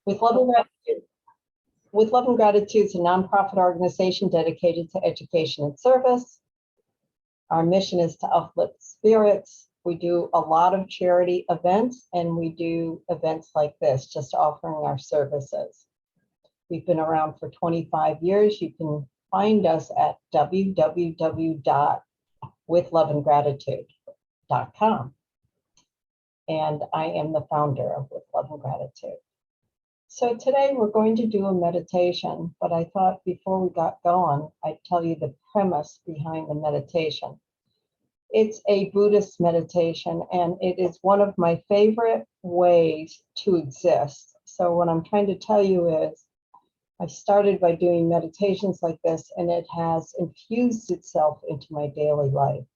With Love and Gratitude. With Love and Gratitude is a nonprofit organization dedicated to education and service. Our mission is to uplift spirits. We do a lot of charity events, and we do events like this, just offering our services. We've been around for 25 years. You can find us at www.withloveandgratitude.com. And I am the founder of With Love and Gratitude. So today we're going to do a meditation, but I thought before we got going, I'd tell you the premise behind the meditation. It's a Buddhist meditation, and it is one of my favorite ways to exist. So what I'm trying to tell you is, I started by doing meditations like this, and it has infused itself into my daily life.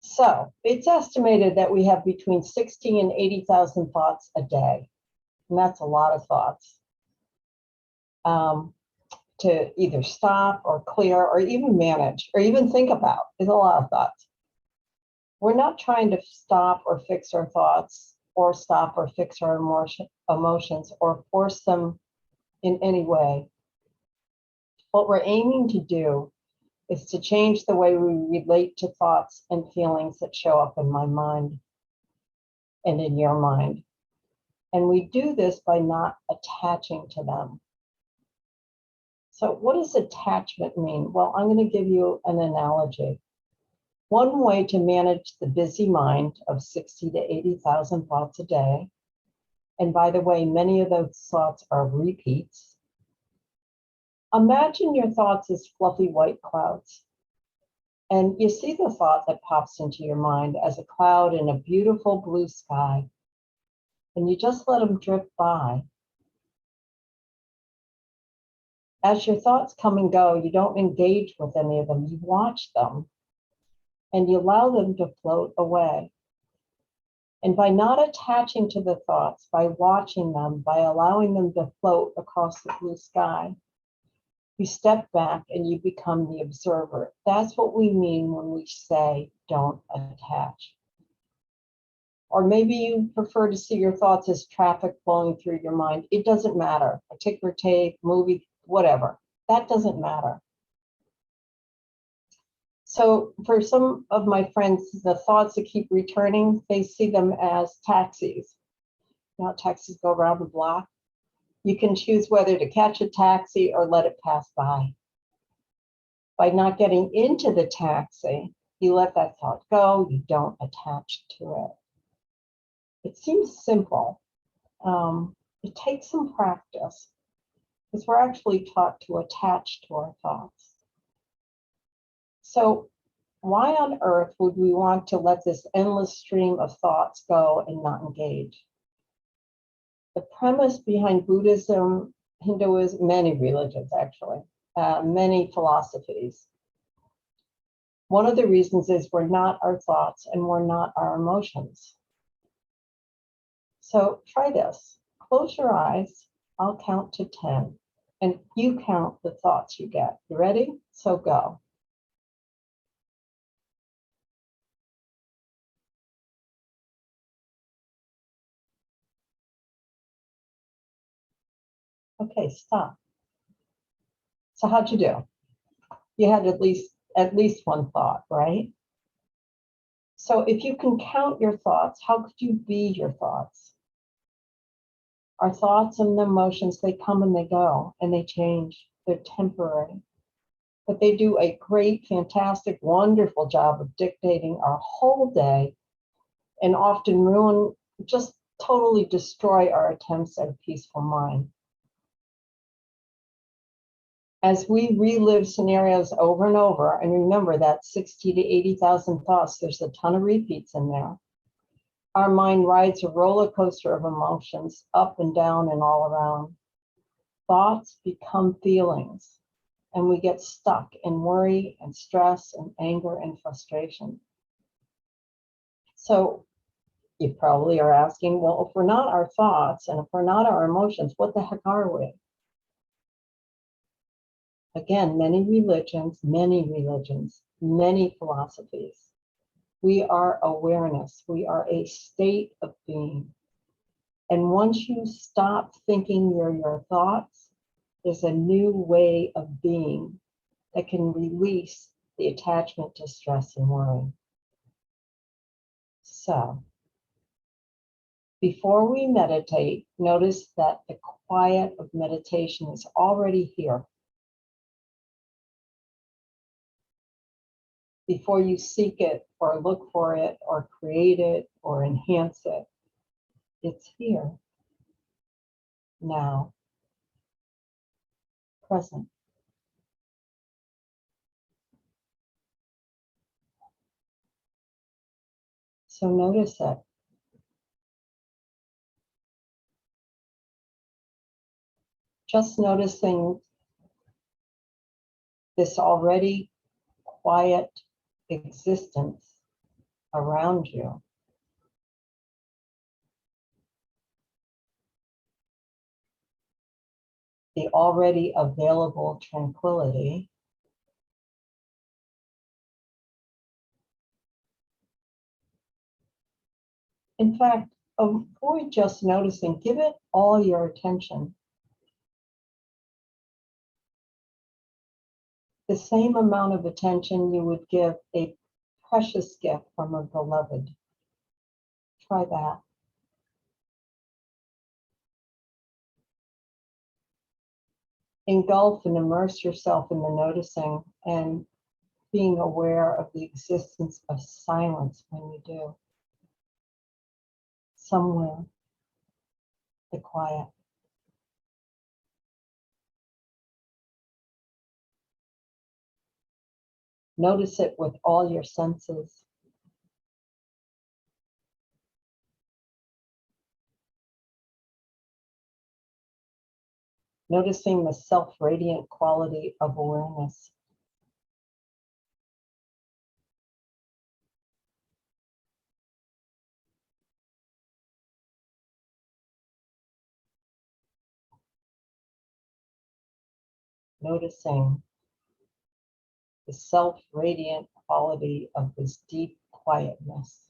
So it's estimated that we have between 60 and 80,000 thoughts a day. And that's a lot of thoughts to either stop or clear or even manage or even think about. Is a lot of thoughts. We're not trying to stop or fix our thoughts or stop or fix our emotions or force them in any way. What we're aiming to do is to change the way we relate to thoughts and feelings that show up in my mind and in your mind. And we do this by not attaching to them. So what does attachment mean? Well, I'm going to give you an analogy. One way to manage the busy mind of 60 to 80,000 thoughts a day, and by the way, many of those thoughts are repeats. Imagine your thoughts as fluffy white clouds. And you see the thought that pops into your mind as a cloud in a beautiful blue sky. And you just let them drift by. As your thoughts come and go, you don't engage with any of them. You watch them and you allow them to float away. And by not attaching to the thoughts, by watching them, by allowing them to float across the blue sky, you step back and you become the observer. That's what we mean when we say don't attach. Or maybe you prefer to see your thoughts as traffic flowing through your mind. It doesn't matter. A ticker tape, movie, whatever. That doesn't matter. So for some of my friends, the thoughts that keep returning, they see them as taxis. You know, taxis go around the block. You can choose whether to catch a taxi or let it pass by. By not getting into the taxi, you let that thought go. You don't attach to it. It seems simple. It takes some practice because we're actually taught to attach to our thoughts. So why on earth would we want to let this endless stream of thoughts go and not engage? The premise behind Buddhism, Hinduism, many religions actually, many philosophies. One of the reasons is we're not our thoughts and we're not our emotions. So try this. Close your eyes. I'll count to 10. And you count the thoughts you get. You ready? So go. Okay, stop. So how'd you do? You had at least one thought, right? So if you can count your thoughts, how could you be your thoughts? Our thoughts and emotions, they come and they go and they change. They're temporary. But they do a great, fantastic, wonderful job of dictating our whole day and often ruin, just totally destroy our attempts at a peaceful mind. As we relive scenarios over and over, and remember that 60 to 80,000 thoughts, there's a ton of repeats in there. Our mind rides a roller coaster of emotions up and down and all around. Thoughts become feelings, and we get stuck in worry and stress and anger and frustration. So you probably are asking, well, if we're not our thoughts and if we're not our emotions, what the heck are we? Again, many religions, many philosophies. We are awareness. We are a state of being. And once you stop thinking you're your thoughts, there's a new way of being that can release the attachment to stress and worry. So, before we meditate, notice that the quiet of meditation is already here. Before you seek it or look for it or create it or enhance it, it's here, now, present. So notice it. Just noticing this already quiet existence around you. The already available tranquility. In fact, avoid just noticing, give it all your attention. The same amount of attention you would give a precious gift from a beloved. Try that. Engulf and immerse yourself in the noticing and being aware of the existence of silence when you do. Somewhere, the quiet. Notice it with all your senses. Noticing the self-radiant quality of awareness. Noticing the self-radiant quality of this deep quietness.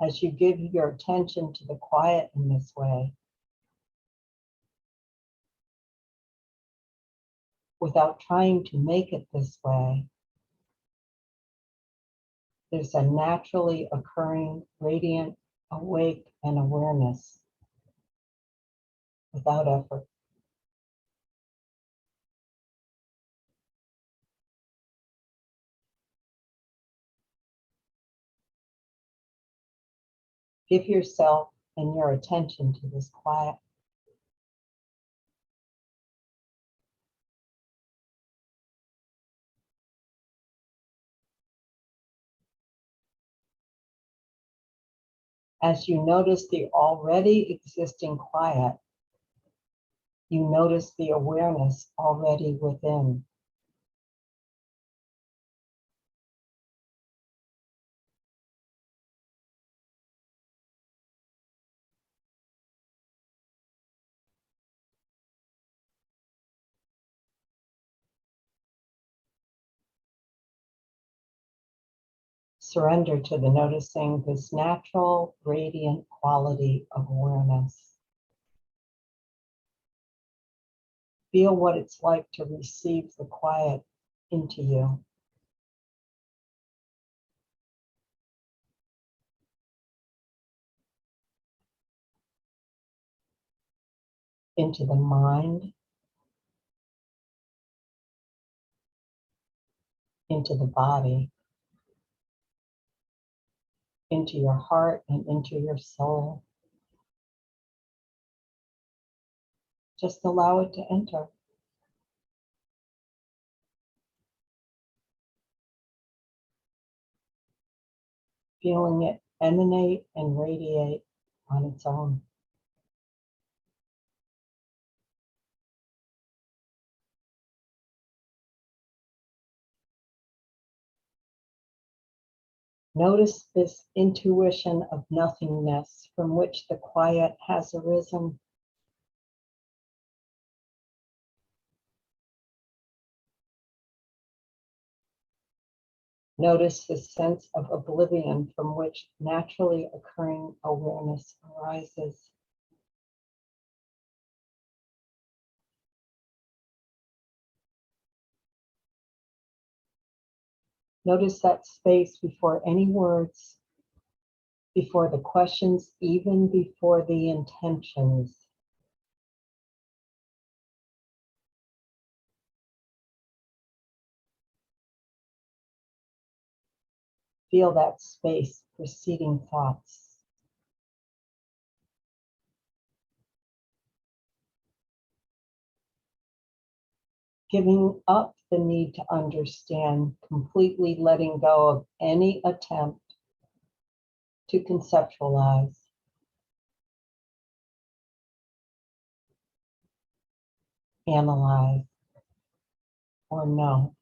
As you give your attention to the quiet in this way, without trying to make it this way, there's a naturally occurring radiant, awake, and awareness without effort. Give yourself and your attention to this quiet. As you notice the already existing quiet, you notice the awareness already within. Surrender to the noticing this natural, radiant quality of awareness. Feel what it's like to receive the quiet into you. Into the mind, into the body, into your heart and into your soul. Just allow it to enter. Feeling it emanate and radiate on its own. Notice this intuition of nothingness from which the quiet has arisen. Notice the sense of oblivion from which naturally occurring awareness arises. Notice that space before any words, before the questions, even before the intentions. Feel that space preceding thoughts. Giving up the need to understand, completely letting go of any attempt to conceptualize, analyze, or know.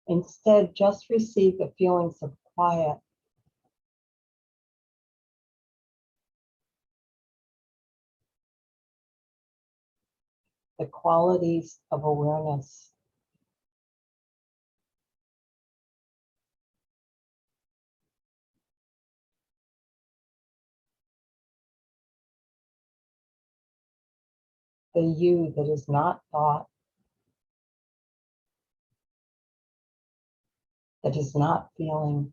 Instead, just receive the feelings of quiet, the qualities of awareness. The you that is not thought, that is not feeling.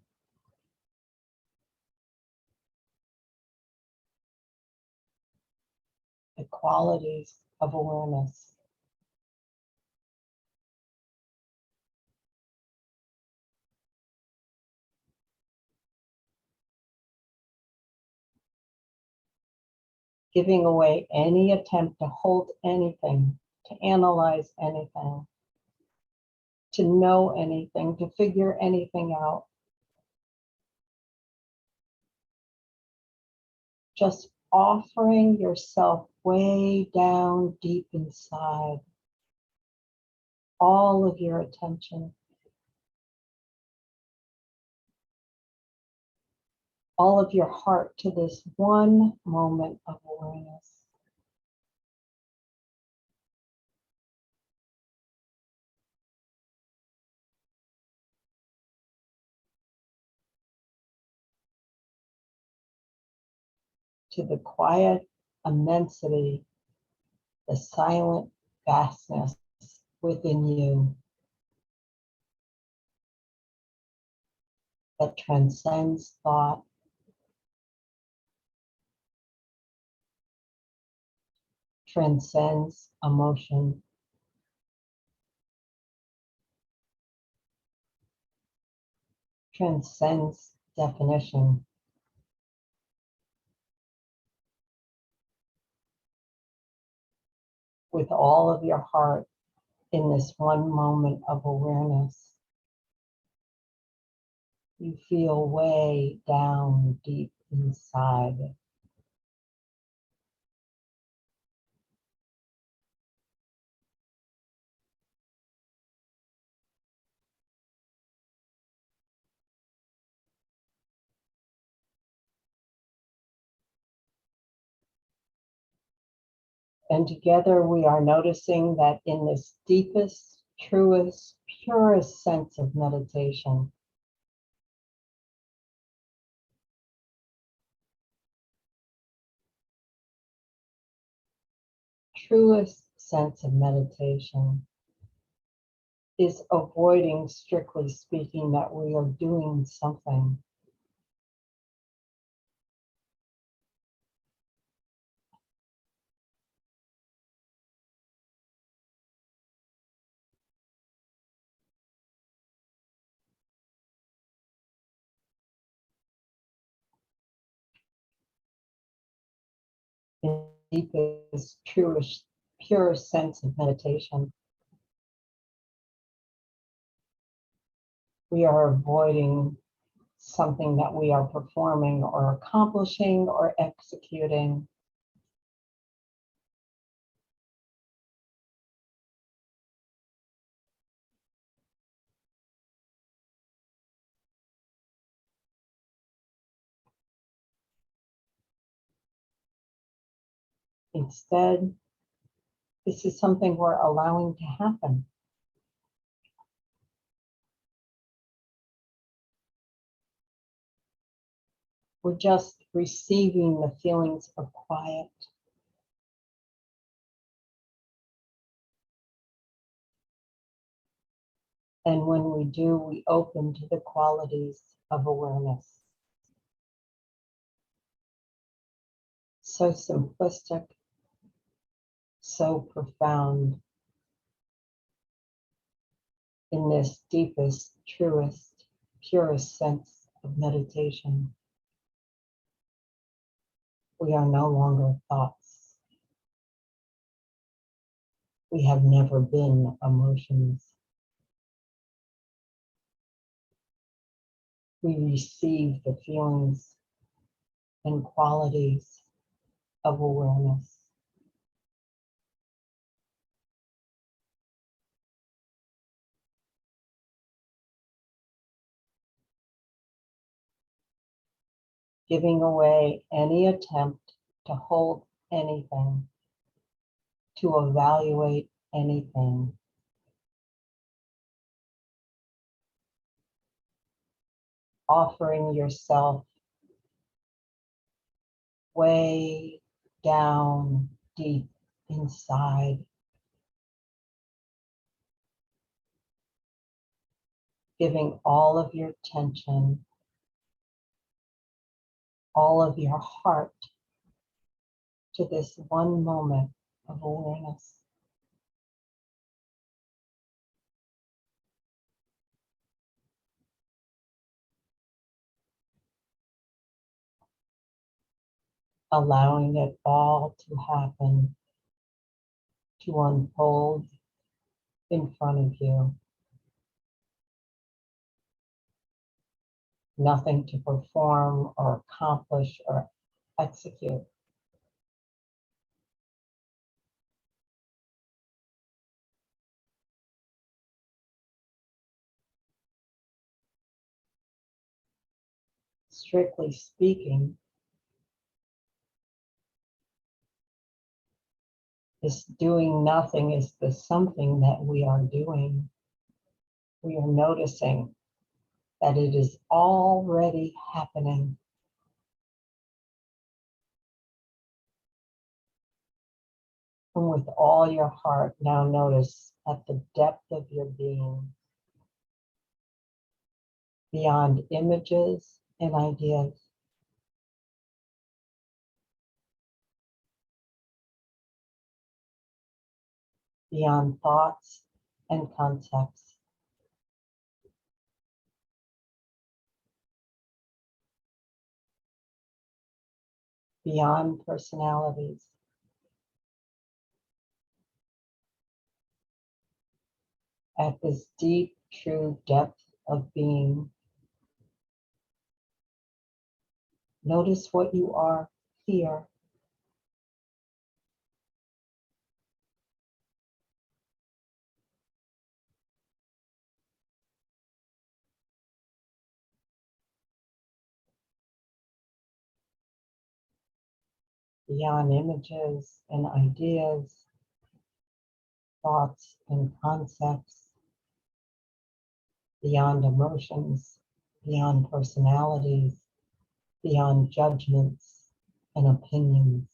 The qualities of awareness. Giving away any attempt to hold anything, to analyze anything, to know anything, to figure anything out. Just offering yourself way down deep inside, all of your attention, all of your heart to this one moment of awareness. To the quiet immensity, the silent vastness within you that transcends thought, transcends emotion, transcends definition. With all of your heart in this one moment of awareness, you feel way down deep inside. And together we are noticing that in this deepest, truest, purest sense of meditation, truest sense of meditation is avoiding, strictly speaking, that we are doing something. In deepest, truest, purest sense of meditation, we are avoiding something that we are performing or accomplishing or executing. Instead, this is something we're allowing to happen. We're just receiving the feelings of quiet. And when we do, we open to the qualities of awareness. So simplistic, so profound in this deepest, truest, purest sense of meditation. We are no longer thoughts. We have never been emotions. We receive the feelings and qualities of awareness. Giving away any attempt to hold anything, to evaluate anything. Offering yourself way down deep inside. Giving all of your attention, all of your heart to this one moment of awareness. Allowing it all to happen, to unfold in front of you. Nothing to perform or accomplish or execute. Strictly speaking, this doing nothing is the something that we are doing. We are noticing that it is already happening. And with all your heart, now notice at the depth of your being, beyond images and ideas, beyond thoughts and concepts, beyond personalities, at this deep, true depth of being. Notice what you are here. Beyond images and ideas, thoughts and concepts, beyond emotions, beyond personalities, beyond judgments and opinions.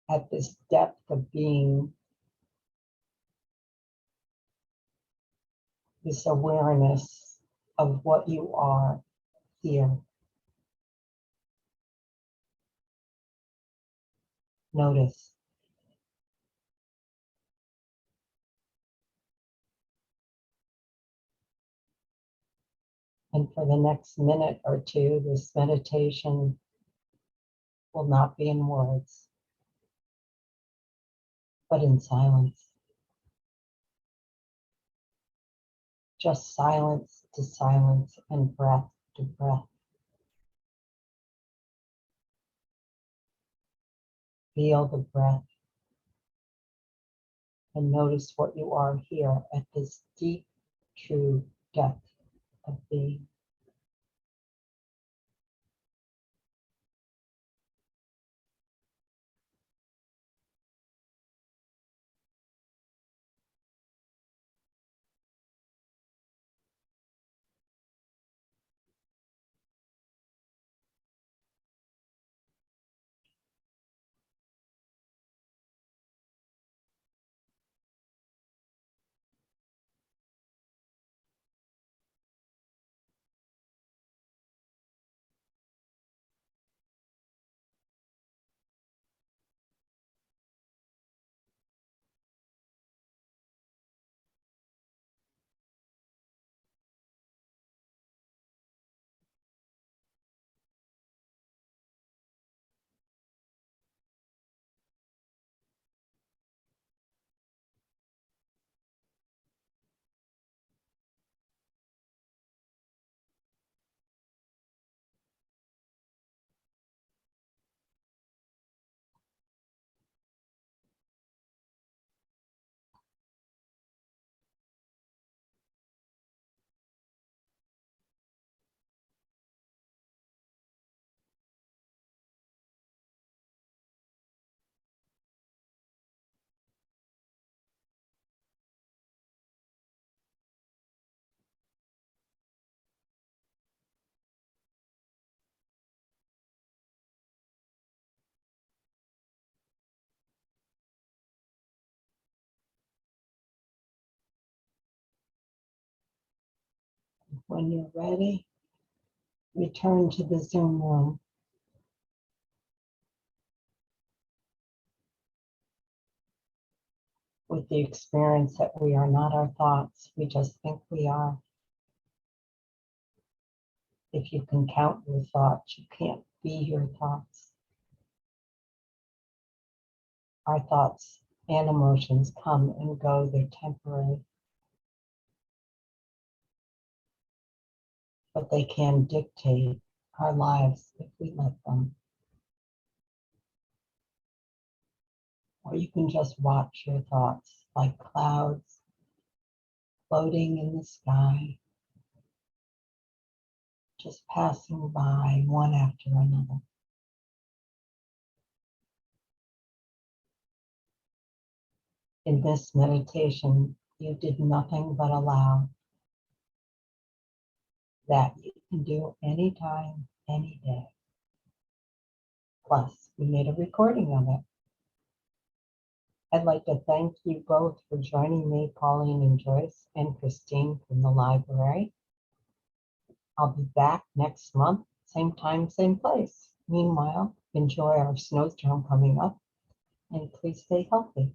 At this depth of being, this awareness of what you are here. Notice. And for the next minute or two, this meditation will not be in words, but in silence. Just silence to silence and breath to breath. Feel the breath and notice what you are here at this deep, true depth of being. When you're ready, return to the Zoom room. With the experience that we are not our thoughts, we just think we are. If you can count your thoughts, you can't be your thoughts. Our thoughts and emotions come and go, they're temporary. But they can dictate our lives if we let them. Or you can just watch your thoughts like clouds floating in the sky, just passing by one after another. In this meditation, you did nothing but allow. That you can do anytime, any day. Plus, we made a recording of it. I'd like to thank you both for joining me, Pauline and Joyce, and Christine from the library. I'll be back next month, same time, same place. Meanwhile, enjoy our snowstorm coming up, and please stay healthy.